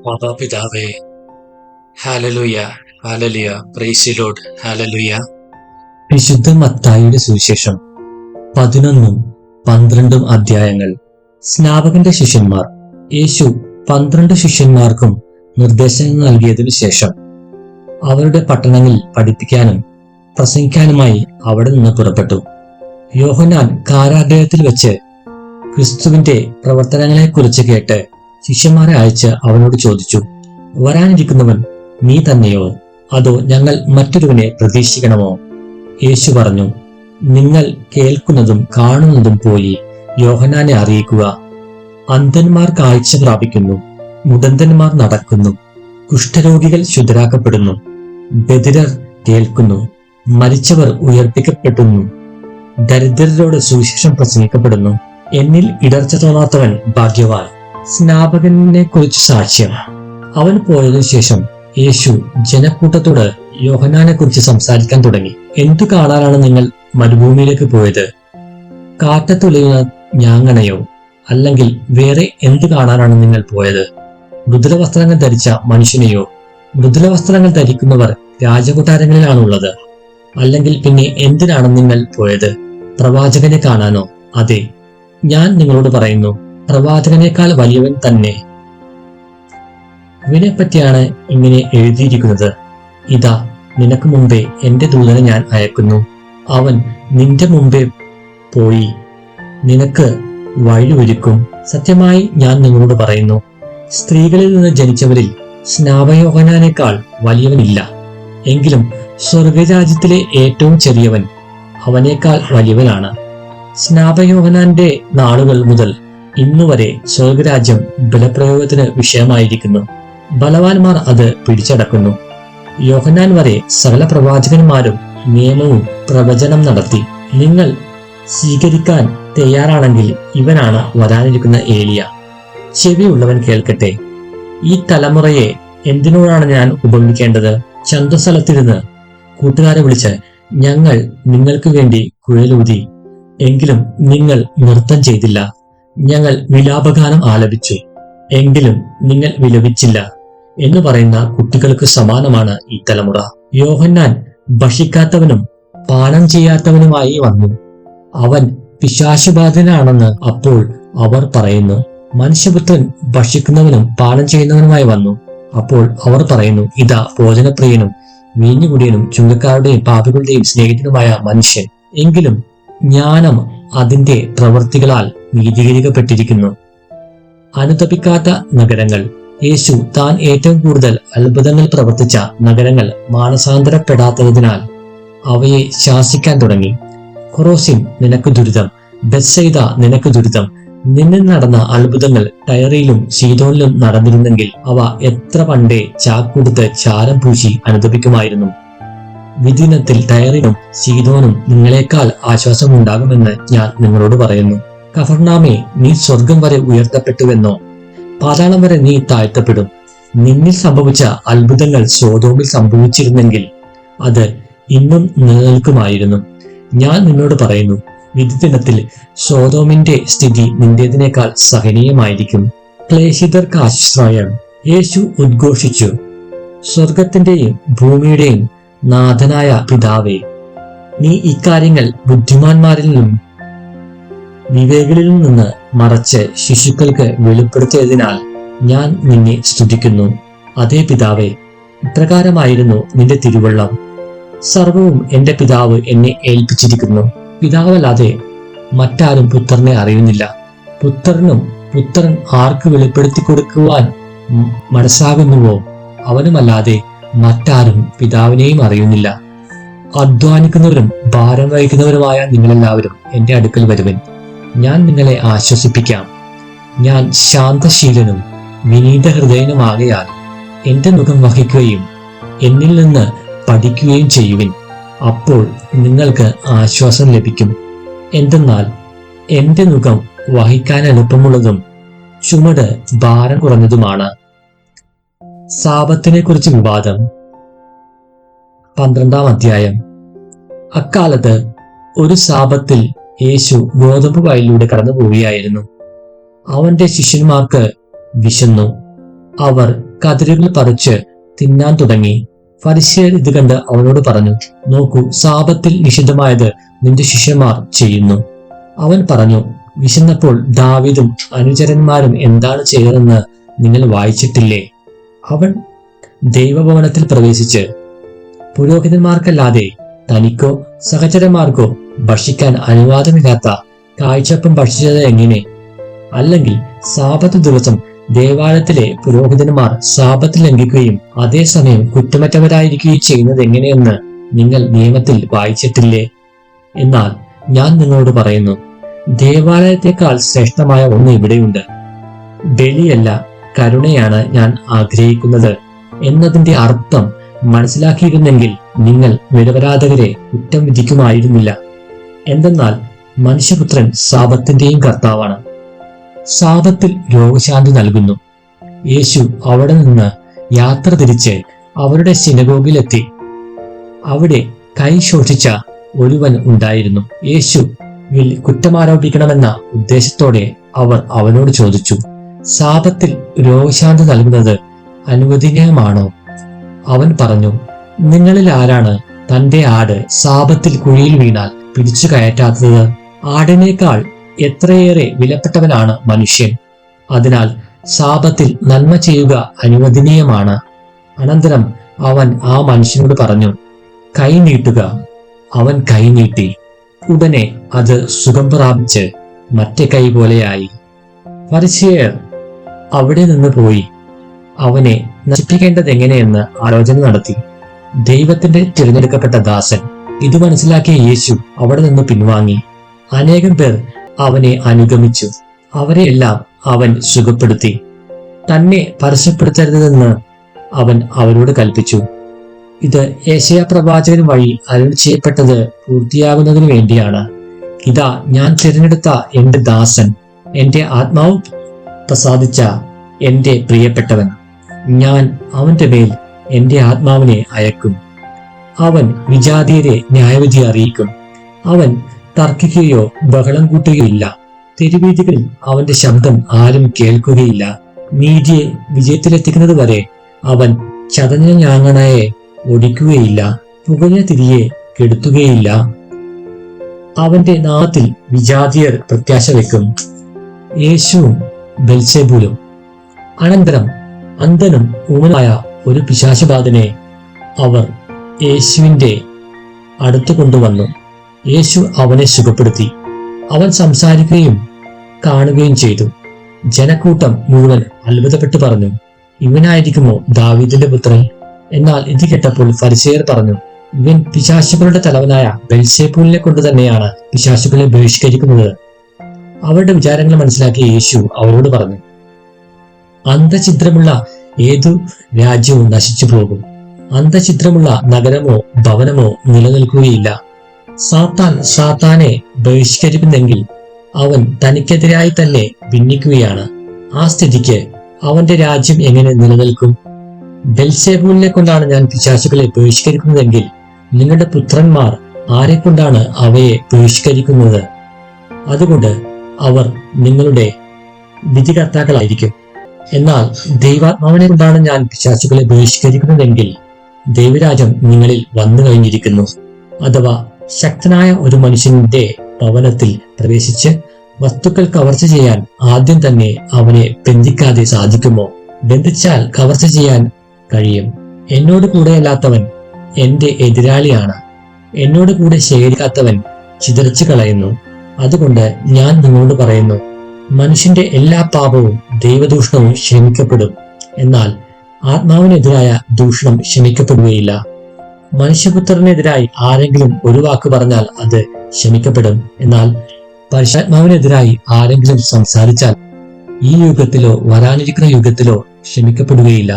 മാതാപിതാവേ, hallelujah, hallelujah, praise the Lord, hallelujah. വിശുദ്ധ മത്തായിയുടെ സുവിശേഷം 11-12 അധ്യായങ്ങൾ. സ്നാപകന്റെ ശിഷ്യന്മാർ. യേശു 12 ശിഷ്യന്മാർക്കും നിർദ്ദേശങ്ങൾ നൽകിയതിനു ശേഷം അവരുടെ പട്ടണങ്ങളിൽ പഠിപ്പിക്കാനും പ്രസംഗിക്കാനുമായി അവിടെ നിന്ന് പുറപ്പെട്ടു. യോഹന്നാൻ കാരാഗൃഹത്തിൽ വെച്ച് ക്രിസ്തുവിന്റെ പ്രവർത്തനങ്ങളെക്കുറിച്ച് കേട്ട് ശിഷ്യന്മാരെ അയച്ച് അവനോട് ചോദിച്ചു, വരാനിരിക്കുന്നവൻ നീ തന്നെയോ, അതോ ഞങ്ങൾ മറ്റൊരുവനെ പ്രതീക്ഷിക്കണമോ? യേശു പറഞ്ഞു, നിങ്ങൾ കേൾക്കുന്നതും കാണുന്നതും പോയി യോഹന്നാനെ അറിയിക്കുക. അന്ധന്മാർ കാഴ്ച പ്രാപിക്കുന്നു, മുടന്തന്മാർ നടക്കുന്നു, കുഷ്ഠരോഗികൾ ശുദ്ധരാക്കപ്പെടുന്നു, ബധിരർ കേൾക്കുന്നു, മരിച്ചവർ ഉയർപ്പിക്കപ്പെടുന്നു, ദരിദ്രരോട് സുവിശേഷം പ്രസംഗിക്കപ്പെടുന്നു. എന്നിൽ ഇടർച്ച തോന്നാത്തവൻ ഭാഗ്യവാൻ. സ്നാപകനെ കുറിച്ച് സാക്ഷ്യം. അവൻ പോയതിനു ശേഷം യേശു ജനക്കൂട്ടത്തോട് യോഹന്നാനെ കുറിച്ച് സംസാരിക്കാൻ തുടങ്ങി. എന്തു കാണാനാണ് നിങ്ങൾ മരുഭൂമിയിലേക്ക് പോയത്? കാറ്റത്തുലയുന്ന ഞാങ്ങണയോ? അല്ലെങ്കിൽ വേറെ എന്തു കാണാനാണ് നിങ്ങൾ പോയത്? മൃദുല വസ്ത്രങ്ങൾ ധരിച്ച മനുഷ്യനെയോ? മൃദുല വസ്ത്രങ്ങൾ ധരിക്കുന്നവർ രാജകൊട്ടാരങ്ങളിലാണുള്ളത്. അല്ലെങ്കിൽ പിന്നെ എന്തിനാണ് നിങ്ങൾ പോയത്? പ്രവാചകനെ കാണാനോ? അതെ, ഞാൻ നിങ്ങളോട് പറയുന്നു, പ്രവാചകനേക്കാൾ വലിയവൻ തന്നെ. ഇവനെപ്പറ്റിയാണ് ഇങ്ങനെ എഴുതിയിരിക്കുന്നത്. ഇതാ, നിനക്ക് മുമ്പേ എന്റെ ദൂതനെ ഞാൻ അയക്കുന്നു. അവൻ നിന്റെ മുമ്പേ പോയി നിനക്ക് വഴി ഒരുക്കും. സത്യമായി ഞാൻ നിങ്ങളോട് പറയുന്നു, സ്ത്രീകളിൽ നിന്ന് ജനിച്ചവരിൽ സ്നാപകയോഹന്നാനേക്കാൾ വലിയവനില്ല. എങ്കിലും സ്വർഗരാജ്യത്തിലെ ഏറ്റവും ചെറിയവൻ അവനേക്കാൾ വലിയവനാണ്. സ്നാപകയോഹന്നാന്റെ നാളുകൾ മുതൽ ഇന്നുവരെ സ്വർഗരാജ്യം ബലപ്രയോഗത്തിന് വിഷയമായിരിക്കുന്നു. ബലവാന്മാർ അത് പിടിച്ചടക്കുന്നു. യോഹന്നാൻ വരെ സകല പ്രവാചകന്മാരും നിയമവും പ്രവചനം നടത്തി. നിങ്ങൾ സ്വീകരിക്കാൻ തയ്യാറാണെങ്കിൽ ഇവനാണ് വരാനിരിക്കുന്ന ഏലിയ. ചെവിയുള്ളവൻ കേൾക്കട്ടെ. ഈ തലമുറയെ എന്തിനോടാണ് ഞാൻ ഉപമിക്കേണ്ടത്? ചന്തസ്ഥലത്തിരുന്ന് കൂട്ടുകാരെ വിളിച്ച്, ഞങ്ങൾ നിങ്ങൾക്ക് വേണ്ടി കുഴലൂതി, എങ്കിലും നിങ്ങൾ നൃത്തം ചെയ്തില്ല. ഞങ്ങൾ വിലാപഗാനം ആലപിച്ചു, എങ്കിലും നിങ്ങൾ വിലപിച്ചില്ല എന്ന് പറയുന്ന കുട്ടികൾക്ക് സമാനമാണ് ഈ തലമുറ. യോഹന്നാൻ ഭക്ഷിക്കാത്തവനും പാനം ചെയ്യാത്തവനുമായി വന്നു. അവൻ പിശാചുബാധിതനാണെന്ന് അപ്പോൾ അവർ പറയുന്നു. മനുഷ്യപുത്രൻ ഭക്ഷിക്കുന്നവനും പാനം ചെയ്യുന്നവനുമായി വന്നു. അപ്പോൾ അവർ പറയുന്നു, ഇതാ ഭോജനപ്രിയനും വീഞ്ഞുകുടിയനും ചുങ്കക്കാരുടെയും പാപികളുടെയും സ്നേഹിതനുമായ മനുഷ്യൻ. എങ്കിലും ജ്ഞാനം അതിന്റെ പ്രവൃത്തികളാൽ നീതീകരിക്കപ്പെട്ടിരിക്കുന്നു. അനുതപിക്കാത്ത നഗരങ്ങൾ. യേശു താൻ ഏറ്റവും കൂടുതൽ അത്ഭുതങ്ങൾ പ്രവർത്തിച്ച നഗരങ്ങൾ മാനസാന്തരപ്പെടാത്തതിനാൽ അവയെ ശാസിക്കാൻ തുടങ്ങി. കൊറോസിൻ, നിനക്ക് ദുരിതം! ബെത്സയിദ, നിനക്ക് ദുരിതം! നിന്നിൽ നടന്ന അത്ഭുതങ്ങൾ ടയറിലും സീദോനിലും നടന്നിരുന്നെങ്കിൽ അവ എത്ര പണ്ടേ ചാക്കുടുത്ത് ചാരം പൂശി അനുതപിക്കുമായിരുന്നു. വിദിനത്തിൽ ടയറിനും സീദോനും നിങ്ങളെക്കാൾ ആശ്വാസമുണ്ടാകുമെന്ന് ഞാൻ നിങ്ങളോട് പറയുന്നു. കഫർനാമേ, നീ സ്വർഗം വരെ ഉയർത്തപ്പെട്ടുവെന്നോ? പാതാളം വരെ നീ താഴ്ത്തപ്പെടും. നിന്നിൽ സംഭവിച്ച അത്ഭുതങ്ങൾ സോദോമിൽ സംഭവിച്ചിരുന്നെങ്കിൽ അത് ഇന്നും നിലനിൽക്കുമായിരുന്നു. ഞാൻ നിന്നോട് പറയുന്നു, വിധിദിനത്തിൽ സോദോമിന്റെ സ്ഥിതി നിന്റേതിനേക്കാൾ സഹനീയമായിരിക്കും. ക്ലേശിതർക്ക് ആശ്രയം. യേശു ഉദ്ഘോഷിച്ചു, സ്വർഗത്തിന്റെയും ഭൂമിയുടെയും നാഥനായ പിതാവേ, നീ ഇക്കാര്യങ്ങൾ ബുദ്ധിമാന്മാരിൽ നിന്നും വിവേകികളിൽ നിന്ന് മറച്ച് ശിശുക്കൾക്ക് വെളിപ്പെടുത്തിയതിനാൽ ഞാൻ നിന്നെ സ്തുതിക്കുന്നു. അതേ പിതാവേ, ഇപ്രകാരമായിരുന്നു നിന്റെ തിരുവള്ളം. സർവവും എന്റെ പിതാവ് എന്നെ ഏൽപ്പിച്ചിരിക്കുന്നു. പിതാവല്ലാതെ മറ്റാരും പുത്രനെ അറിയുന്നില്ല. പുത്രനും പുത്രൻ ആർക്ക് വെളിപ്പെടുത്തി കൊടുക്കുവാൻ മനസ്സാകുന്നുവോ അവനുമല്ലാതെ മറ്റാരും പിതാവിനെയും അറിയുന്നില്ല. അധ്വാനിക്കുന്നവരും ഭാരം വഹിക്കുന്നവരുമായ നിങ്ങളെല്ലാവരും എന്റെ അടുക്കൽ വരുവിൻ, ഞാൻ നിങ്ങളെ ആശ്വസിപ്പിക്കാം. ഞാൻ ശാന്തശീലനും വിനീത ഹൃദയനുമാകയാൽ എന്റെ മുഖം വഹിക്കുകയും എന്നിൽ നിന്ന് പഠിക്കുകയും ചെയ്യുവിൻ. അപ്പോൾ നിങ്ങൾക്ക് ആശ്വാസം ലഭിക്കും. എന്തെന്നാൽ എന്റെ മുഖം വഹിക്കാൻ എളുപ്പമുള്ളതും ചുമട് ഭാരം കുറഞ്ഞതുമാണ്. സാബത്തിനെ കുറിച്ച് വിവാദം. 12-ാം അധ്യായം. അക്കാലത്ത് ഒരു സാബത്തിൽ യേശു ഗോതമ്പ് വയലിലൂടെ കടന്നു പോവുകയായിരുന്നു. അവന്റെ ശിഷ്യന്മാർക്ക് വിശന്നു. അവർ കതിരുകൾ പറിച്ച് തിന്നാൻ തുടങ്ങി. ഫരിസേയർ ഇത് കണ്ട് അവനോട് പറഞ്ഞു, നോക്കൂ, സാപത്തിൽ നിഷിദ്ധമായത് നിന്റെ ശിഷ്യന്മാർ ചെയ്യുന്നു. അവൻ പറഞ്ഞു, വിശന്നപ്പോൾ ദാവീദും അനുചരന്മാരും എന്താണ് ചെയ്തതെന്ന് നിങ്ങൾ വായിച്ചിട്ടില്ലേ? അവൻ ദൈവഭവനത്തിൽ പ്രവേശിച്ച് പുരോഹിതന്മാർക്കല്ലാതെ തനിക്കോ സഹചരന്മാർക്കോ ഭക്ഷിക്കാൻ അനുവാദമില്ലാത്ത കാഴ്ചപ്പം ഭക്ഷിച്ചത് എങ്ങനെ? അല്ലെങ്കിൽ സാബത്ത് ദിവസം ദേവാലയത്തിലെ പുരോഹിതന്മാർ സാബത്ത് ലംഘിക്കുകയും അതേസമയം കുറ്റമറ്റവരായിരിക്കുകയും ചെയ്യുന്നത് എങ്ങനെയെന്ന് നിങ്ങൾ നിയമത്തിൽ വായിച്ചിട്ടില്ലേ? എന്നാൽ ഞാൻ നിങ്ങളോട് പറയുന്നു, ദേവാലയത്തെക്കാൾ ശ്രേഷ്ഠമായ ഒന്ന് ഇവിടെയുണ്ട്. ബലിയല്ല, കരുണയാണ് ഞാൻ ആഗ്രഹിക്കുന്നത് എന്നതിന്റെ അർത്ഥം മനസ്സിലാക്കിയിരുന്നെങ്കിൽ നിങ്ങൾ നിരപരാധകരെ കുറ്റം വിധിക്കുമായിരുന്നില്ല. എന്തെന്നാൽ മനുഷ്യപുത്രൻ സാപത്തിന്റെയും കർത്താവാണ്. സാപത്തിൽ രോഗശാന്തി നൽകുന്നു. യേശു അവിടെ നിന്ന് യാത്ര തിരിച്ച് അവരുടെ സിനഗോഗിലെത്തി. അവിടെ കൈ ശോഷിച്ച ഒരുവൻ ഉണ്ടായിരുന്നു. യേശു കുറ്റമാരോപിക്കണമെന്ന ഉദ്ദേശത്തോടെ അവർ അവനോട് ചോദിച്ചു, സാപത്തിൽ രോഗശാന്തി നൽകുന്നത് അനുവദനീയമാണോ? അവൻ പറഞ്ഞു, നിങ്ങളിൽ ആരാണ് തന്റെ ആട് സാപത്തിൽ കുഴിയിൽ വീണാൽ പിടിച്ചു കയറ്റാത്തത്? ആടിനേക്കാൾ എത്രയേറെ വിലപ്പെട്ടവനാണ് മനുഷ്യൻ. അതിനാൽ സാപത്തിൽ നന്മ ചെയ്യുക അനുവദനീയമാണ്. അനന്തരം അവൻ ആ മനുഷ്യനോട് പറഞ്ഞു, കൈ നീട്ടുക. അവൻ കൈ നീട്ടി. ഉടനെ അത് സുഖം പ്രാപിച്ച് മറ്റേ കൈ പോലെയായി. ഫരിസേയർ അവിടെ നിന്ന് പോയി അവനെ നശിപ്പിക്കേണ്ടത് എങ്ങനെയെന്ന് ആലോചന നടത്തി. ദൈവത്തിന്റെ തിരഞ്ഞെടുക്കപ്പെട്ട ദാസൻ ഇത് മനസ്സിലാക്കിയ യേശു അവിടെ നിന്ന് പിൻവാങ്ങി. അനേകം പേർ അവനെ അനുഗമിച്ചു. അവരെയെല്ലാം അവൻ സുഖപ്പെടുത്തി. തന്നെ പരസ്യപ്പെടുത്തരുതെന്ന് അവൻ അവരോട് കൽപ്പിച്ചു. ഇത് യെശയ്യാ പ്രവാചകൻ വഴി അരുളി ചെയ്യപ്പെട്ടത് പൂർത്തിയാകുന്നതിന് വേണ്ടിയാണ്. ഇതാ, ഞാൻ തിരഞ്ഞെടുത്ത എന്റെ ദാസൻ, എന്റെ ആത്മാവ് പ്രസാദിച്ച എന്റെ പ്രിയപ്പെട്ടവൻ. ഞാൻ അവന്റെ മേൽ എന്റെ ആത്മാവിനെ അയക്കും. അവൻ വിജാതീയരെ ന്യായവിധി അറിയിക്കും. അവൻ തർക്കിക്കുകയോ ബഹളം കൂട്ടുകയില്ല. തെരുവീഥികളിൽ അവന്റെ ശബ്ദം ആരും കേൾക്കുകയില്ല. നീതിയെ വിജയത്തിലെത്തിക്കുന്നത് വരെ അവൻ ചതഞ്ഞ ഞാങ്ങണയെ ഒടിക്കുകയില്ല, പുകഞ്ഞ തിരിയെ കെടുത്തുകയില്ല. അവന്റെ നാമത്തിൽ വിജാതീയർ പ്രത്യാശ വെക്കും. യേശുവും ബെൽസെബൂലും. അനന്തരം അന്ധനും ഊമനുമായ ഒരു പിശാചബാധനെ അവർ യേശുവിന്റെ അടുത്തു കൊണ്ടുവന്നു. യേശു അവനെ സുഖപ്പെടുത്തി. അവൻ സംസാരിക്കുകയും കാണുകയും ചെയ്തു. ജനക്കൂട്ടം മുഴുവൻ അത്ഭുതപ്പെട്ടു പറഞ്ഞു, ഇവനായിരിക്കുമോ ദാവീദിന്റെ പുത്രൻ? എന്നാൽ ഇത് കേട്ടപ്പോൾ ഫരിസേയർ പറഞ്ഞു, ഇവൻ പിശാചുക്കളുടെ തലവനായ ബെൽസെബൂലിനെ കൊണ്ട് തന്നെയാണ് പിശാചുക്കളെ ബഹിഷ്കരിക്കുന്നത്. അവരുടെ വിചാരങ്ങൾ മനസ്സിലാക്കിയ യേശു അവരോട് പറഞ്ഞു, അന്ധഛിദ്രമുള്ള ഏതു രാജ്യവും നശിച്ചു പോകും. അന്ധഛിദ്രമുള്ള നഗരമോ ഭവനമോ നിലനിൽക്കുകയില്ല. സാത്താനെ ബഹിഷ്കരിക്കുന്നെങ്കിൽ അവൻ തനിക്കെതിരായി തന്നെ ഭിന്നിക്കുകയാണ്. ആ സ്ഥിതിക്ക് അവന്റെ രാജ്യം എങ്ങനെ നിലനിൽക്കും? ബെൽസെബൂലിനെ കൊണ്ടാണ് ഞാൻ പിശാചുക്കളെ ബഹിഷ്കരിക്കുന്നതെങ്കിൽ നിങ്ങളുടെ പുത്രന്മാർ ആരെക്കൊണ്ടാണ് അവയെ ബഹിഷ്കരിക്കുന്നത്? അതുകൊണ്ട് അവർ നിങ്ങളുടെ വിധികർത്താക്കളായിരിക്കും. എന്നാൽ ദൈവാത്മാവിനെ കൊണ്ടാണ് ഞാൻ പിശാചുക്കളെ ബഹിഷ്കരിക്കുന്നതെങ്കിൽ ദൈവരാജ്യം നിങ്ങളിൽ വന്നു കഴിഞ്ഞിരിക്കുന്നു. അഥവാ ശക്തനായ ഒരു മനുഷ്യന്റെ ഭവനത്തിൽ പ്രവേശിച്ച് വസ്തുക്കൾ കവർച്ച ചെയ്യാൻ ആദ്യം തന്നെ അവനെ ബന്ധിക്കാതെ സാധിക്കുമോ? ബന്ധിച്ചാൽ കവർച്ച ചെയ്യാൻ കഴിയും. എന്നോട് കൂടെയല്ലാത്തവൻ എന്റെ എതിരാളിയാണ്. എന്നോട് കൂടെ ശേഖരിക്കാത്തവൻ ചിതറിച്ചു കളയുന്നു. അതുകൊണ്ട് ഞാൻ നിങ്ങളോട് പറയുന്നു, മനുഷ്യന്റെ എല്ലാ പാപവും ദൈവദൂഷണവും ക്ഷമിക്കപ്പെടും. എന്നാൽ ആത്മാവിനെതിരായ ദൂഷണം ക്ഷമിക്കപ്പെടുകയില്ല. മനുഷ്യപുത്രനെതിരായി ആരെങ്കിലും ഒരു വാക്ക് പറഞ്ഞാൽ അത് ക്ഷമിക്കപ്പെടും. എന്നാൽ പരിശുദ്ധാത്മാവിനെതിരായി ആരെങ്കിലും സംസാരിച്ചാൽ ഈ യുഗത്തിലോ വരാനിരിക്കുന്ന യുഗത്തിലോ ക്ഷമിക്കപ്പെടുകയില്ല.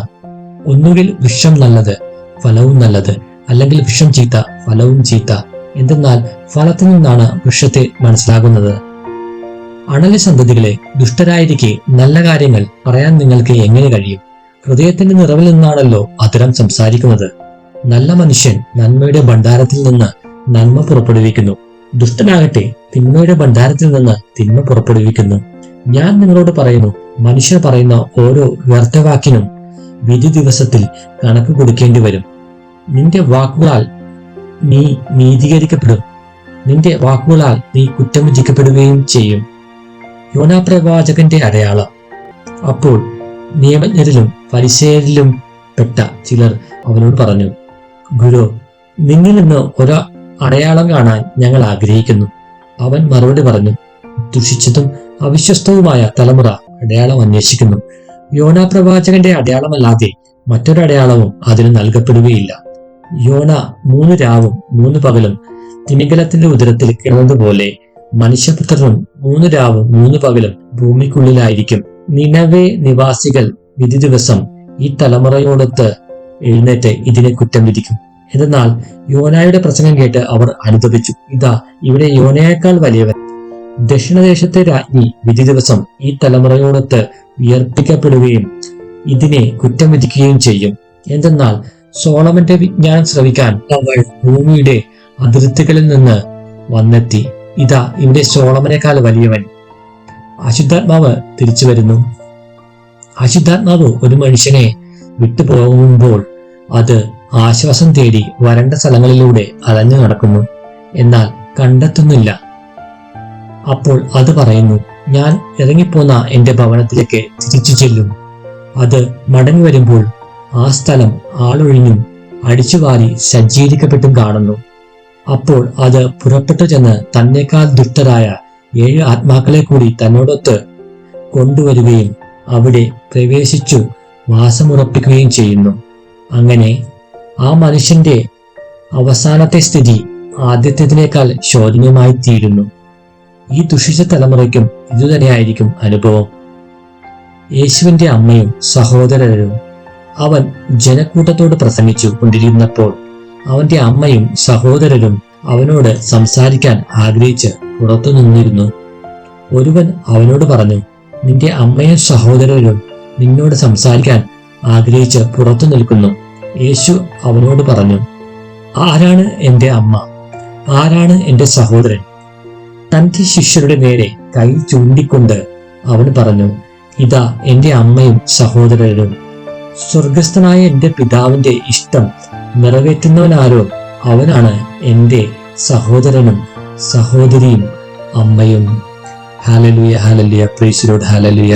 ഒന്നുകിൽ വൃക്ഷം നല്ലത്, ഫലവും നല്ലത്, അല്ലെങ്കിൽ വൃക്ഷം ചീത്ത, ഫലവും ചീത്ത. എന്തെന്നാൽ ഫലത്തിൽ നിന്നാണ് വൃക്ഷത്തെ മനസ്സിലാകുന്നത്. അണലി സന്തതികളെ, ദുഷ്ടരായിരിക്കെ നല്ല കാര്യങ്ങൾ പറയാൻ നിങ്ങൾക്ക് എങ്ങനെ കഴിയും? ഹൃദയത്തിന്റെ നിറവിൽ നിന്നാണല്ലോ അധരം സംസാരിക്കുന്നത്. നല്ല മനുഷ്യൻ നന്മയുടെ ഭണ്ഡാരത്തിൽ നിന്ന് നന്മ പുറപ്പെടുവിക്കുന്നു. ദുഷ്ടനാകട്ടെ തിന്മയുടെ ഭണ്ഡാരത്തിൽ നിന്ന് തിന്മ പുറപ്പെടുവിക്കുന്നു. ഞാൻ നിങ്ങളോട് പറയുന്നു, മനുഷ്യർ പറയുന്ന ഓരോ വ്യർത്ഥവാക്കിനും വിധി ദിവസത്തിൽ കണക്ക് കൊടുക്കേണ്ടി വരും. നിന്റെ വാക്കുകളാൽ നീ നീതീകരിക്കപ്പെടും, നിന്റെ വാക്കുകളാൽ നീ കുറ്റം വിധിക്കപ്പെടുകയും ചെയ്യും. യോനാ പ്രവാചകന്റെ അടയാളം. അപ്പോൾ നിയമജ്ഞരിലും ഫരിസേയരിലും പെട്ട ചിലർ അവനോട് പറഞ്ഞു, ഗുരു, നിന്നിൽ നിന്ന് ഒരു അടയാളം കാണാൻ ഞങ്ങൾ ആഗ്രഹിക്കുന്നു. അവൻ മറുപടി പറഞ്ഞു, ദുഷിച്ചതും അവിശ്വസ്തവുമായ തലമുറ അടയാളം അന്വേഷിക്കുന്നു. യോനാ പ്രവാചകന്റെ അടയാളമല്ലാതെ മറ്റൊരു അടയാളവും അതിന് നൽകപ്പെടുകയില്ല. യോന 3 രാവും 3 പകലും തിമിംഗലത്തിന്റെ ഉദരത്തിൽ കിടന്നതുപോലെ മനുഷ്യപുത്രനും 3 രാവും 3 പകലും ഭൂമിക്കുള്ളിലായിരിക്കും. നിനവേ നിവാസികൾ വിധി ദിവസം ഈ തലമുറയോടൊത്ത് എഴുന്നേറ്റ് ഇതിനെ കുറ്റം വിധിക്കും. എന്നാൽ യോനായുടെ പ്രസംഗം കേട്ട് അവർ അനുതപിച്ചു. ഇതാ, ഇവിടെ യോനയേക്കാൾ വലിയവൻ. ദക്ഷിണദേശത്തെ രാജ്ഞി വിധി ദിവസം ഈ തലമുറയോടൊത്ത് വിയർപ്പിക്കപ്പെടുകയും ഇതിനെ കുറ്റം വിധിക്കുകയും ചെയ്യും. എന്തെന്നാൽ സോളമന്റെ വിജ്ഞാനം ശ്രവിക്കാൻ അവൾ ഭൂമിയുടെ അതിർത്തികളിൽ നിന്ന് വന്നെത്തി. ഇതാ, ഇവിടെ സോളമനേക്കാൾ വലിയവൻ. അശുദ്ധാത്മാവ് തിരിച്ചു വരുന്നു. അശുദ്ധാത്മാവ് ഒരു മനുഷ്യനെ വിട്ടുപോകുമ്പോൾ അത് ആശ്വാസം തേടി വരണ്ട സ്ഥലങ്ങളിലൂടെ അലഞ്ഞു നടക്കുന്നു, എന്നാൽ കണ്ടെത്തുന്നില്ല. അപ്പോൾ അത് പറയുന്നു, ഞാൻ ഇറങ്ങിപ്പോന്ന എന്റെ ഭവനത്തിലേക്ക് തിരിച്ചു ചെല്ലും. അത് മടങ്ങി വരുമ്പോൾ ആ സ്ഥലം ആളൊഴിഞ്ഞും അടിച്ചുവാരി സജ്ജീകരിക്കപ്പെട്ടും കാണുന്നു. അപ്പോൾ അത് പുറപ്പെട്ടു ചെന്ന് തന്നേക്കാൾ ദുഷ്ടരായ 7 ആത്മാക്കളെ കൂടി തന്നോടൊത്ത് കൊണ്ടുവരികയും അവിടെ പ്രവേശിച്ചു വാസമുറപ്പിക്കുകയും ചെയ്യുന്നു. അങ്ങനെ ആ മനുഷ്യന്റെ അവസാനത്തെ സ്ഥിതി ആദ്യത്തേതിനേക്കാൾ ശോചനീയമായി തീരുന്നു. ഈ ദുഷിച്ച തലമുറയ്ക്കും ഇതുതന്നെയായിരിക്കും അനുഭവം. യേശുവിന്റെ അമ്മയും സഹോദരരും. അവൻ ജനക്കൂട്ടത്തോട് പ്രസംഗിച്ചു കൊണ്ടിരുന്നപ്പോൾ അവന്റെ അമ്മയും സഹോദരരും അവനോട് സംസാരിക്കാൻ ആഗ്രഹിച്ച് പുറത്തു നിന്നിരുന്നു. ഒരുവൻ അവനോട് പറഞ്ഞു, നിന്റെ അമ്മയും സഹോദരരും നിന്നോട് സംസാരിക്കാൻ ആഗ്രഹിച്ച് പുറത്തു നിൽക്കുന്നു. യേശു അവനോട് പറഞ്ഞു, ആരാണ് എന്റെ അമ്മ, ആരാണ് എന്റെ സഹോദരൻ? തന്റെ ശിഷ്യരുടെ നേരെ കൈ ചൂണ്ടിക്കൊണ്ട് അവൻ പറഞ്ഞു, ഇതാ എന്റെ അമ്മയും സഹോദരരും. സ്വർഗസ്ഥനായ എന്റെ പിതാവിന്റെ ഇഷ്ടം നിറവേറ്റുന്നവനാരോ അവനാണ് എന്റെ സഹോദരനും സഹോദരിയും അമ്മയും. Hallelujah, hallelujah, price the Lord, hallelujah.